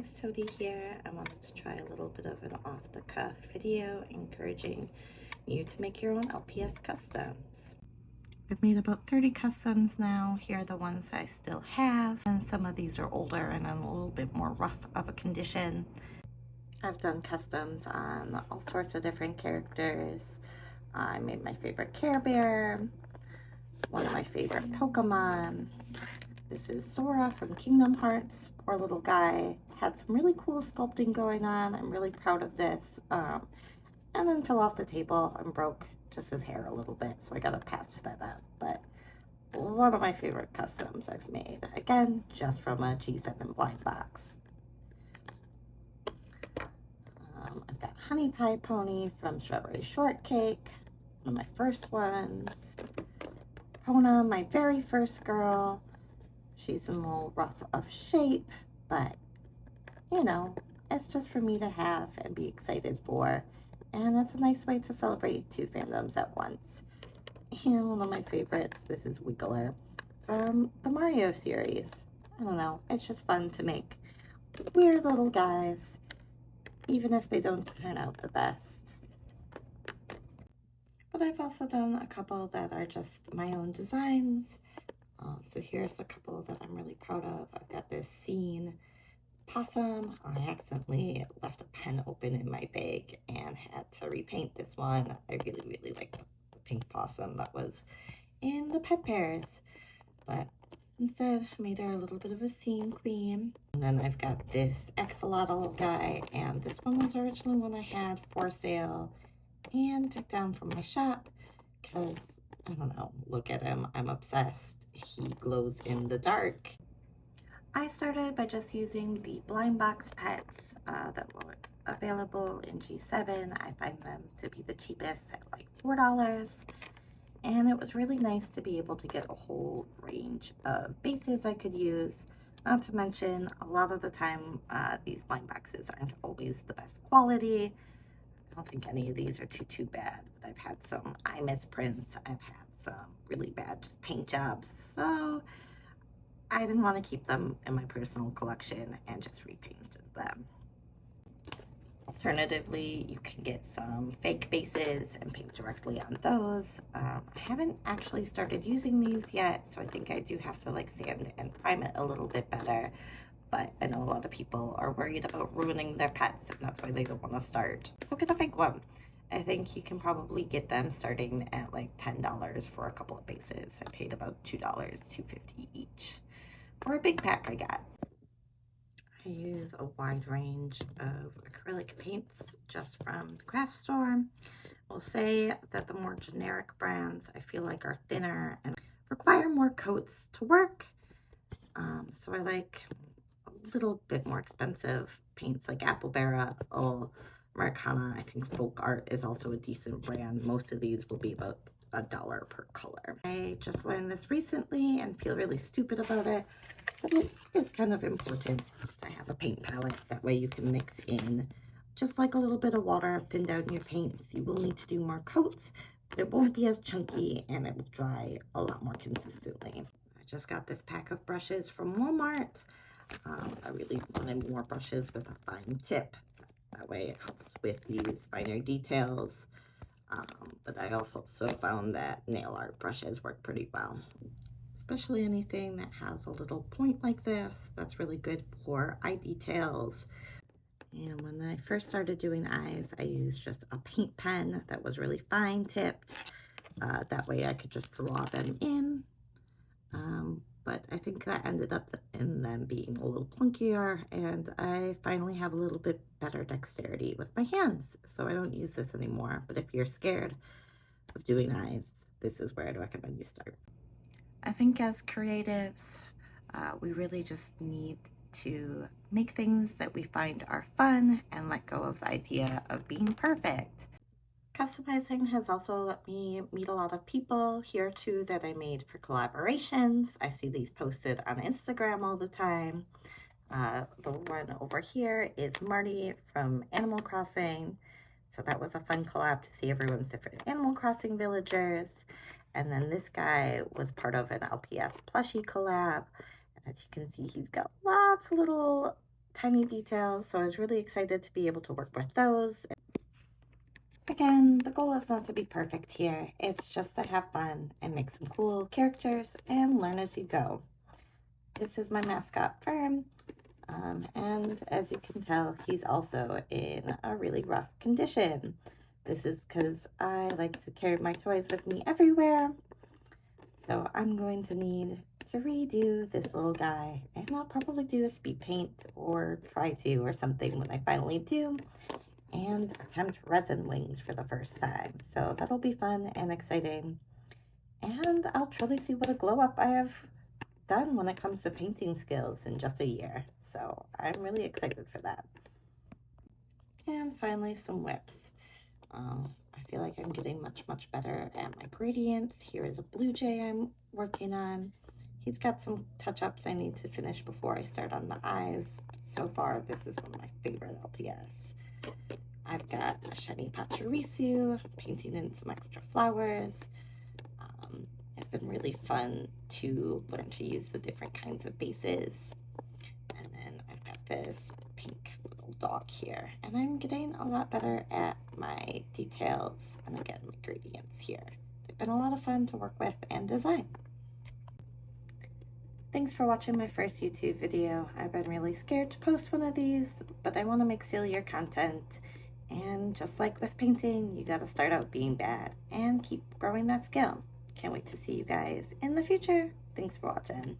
Miss Toadie here. I wanted to try a little bit of an off-the-cuff video encouraging you to make your own LPS customs. I've made about 30 customs now. Here are the ones I still have, and some of these are older and in a little bit more rough of a condition. I've done customs on all sorts of different characters. I made my favorite Care Bear, one of my favorite Pokemon. This is Sora from Kingdom Hearts. Poor little guy. Had some really cool sculpting going on. I'm really proud of this. And then fell off the table and broke just his hair a little bit, so I gotta patch that up. But one of my favorite customs I've made. Again, just from a G7 blind box. I've got Honey Pie Pony from Strawberry Shortcake, one of my first ones. Pona, my very first girl. She's in a little rough of shape, but you know, it's just for me to have and be excited for. And it's a nice way to celebrate two fandoms at once. And one of my favorites, this is Wiggler from the Mario series. I don't know, it's just fun to make weird little guys, even if they don't turn out the best. But I've also done a couple that are just my own designs. So here's a couple that I'm really proud of. I've got this scene possum. I accidentally left a pen open in my bag and had to repaint this one. I really like the pink possum that was in the Pet Pairs, but instead I made her a little bit of a scene queen. And then I've got this axolotl guy, and this one was originally one I had for sale and took down from my shop because, I don't know, look at him, I'm obsessed. He glows in the dark. I started by just using the blind box pets that were available in G7. I find them to be the cheapest at like $4. And it was really nice to be able to get a whole range of bases I could use. Not to mention, a lot of the time, these blind boxes aren't always the best quality. I don't think any of these are too bad, but I've had some eye misprints. I've had some really bad just paint jobs, so I didn't want to keep them in my personal collection and just repainted them. Alternatively, you can get some fake bases and paint directly on those. I haven't actually started using these yet, so I think I do have to like sand and prime it a little bit better. But I know a lot of people are worried about ruining their pets, and that's why they don't want to start. So get a fake one. I think you can probably get them starting at like $10 for a couple of bases. I paid about $2, $2.50 each for a big pack I got. I use a wide range of acrylic paints just from the craft store. I'll say that the more generic brands I feel like are thinner and require more coats to work. So I like a little bit more expensive paints like Appleberry or Americana. I think Folk Art is also a decent brand. Most of these will be about $1 per color. I just learned this recently and feel really stupid about it, but it is kind of important to have a paint palette. That way you can mix in just like a little bit of water, thin down your paints. You will need to do more coats, but it won't be as chunky and it will dry a lot more consistently. I just got this pack of brushes from Walmart. I really wanted more brushes with a fine tip. That way it helps with these finer details. But I also found that nail art brushes work pretty well. Especially anything that has a little point like this. That's really good for eye details. And when I first started doing eyes, I used just a paint pen that was really fine tipped. That way I could just draw them in. But I think that ended up in them being a little plunkier, and I finally have a little bit better dexterity with my hands, so I don't use this anymore. But if you're scared of doing eyes, this is where I'd recommend you start. I think as creatives, we really just need to make things that we find are fun and let go of the idea of being perfect. Customizing has also let me meet a lot of people. Here too that I made for collaborations. I see these posted on Instagram all the time. The one over here is Marty from Animal Crossing. So that was a fun collab to see everyone's different Animal Crossing villagers. And then this guy was part of an LPS plushie collab. And as you can see, he's got lots of little tiny details, so I was really excited to be able to work with those. Again, the goal is not to be perfect here. It's just to have fun and make some cool characters and learn as you go. This is my mascot, Firm, and as you can tell, he's also in a really rough condition. This is because I like to carry my toys with me everywhere, so I'm going to need to redo this little guy, and I'll probably do a speed paint or try to or something when I finally do, and attempt resin wings for the first time. So that'll be fun and exciting, and I'll truly see what a glow up I have done when it comes to painting skills in just a year. So I'm really excited for that. And finally, some whips. I feel like I'm getting much better at my gradients. Here is a blue jay I'm working on. He's got some touch-ups I need to finish before I start on the eyes. So far, this is one of my favorite LPS. I've got a shiny Pachirisu, painting in some extra flowers. It's been really fun to learn to use the different kinds of bases. And then I've got this pink little dog here. And I'm getting a lot better at my details and again, my gradients here. They've been a lot of fun to work with and design. Thanks for watching my first YouTube video. I've been really scared to post one of these, but I want to make sillier content. And just like with painting, you gotta start out being bad and keep growing that skill. Can't wait to see you guys in the future. Thanks for watching.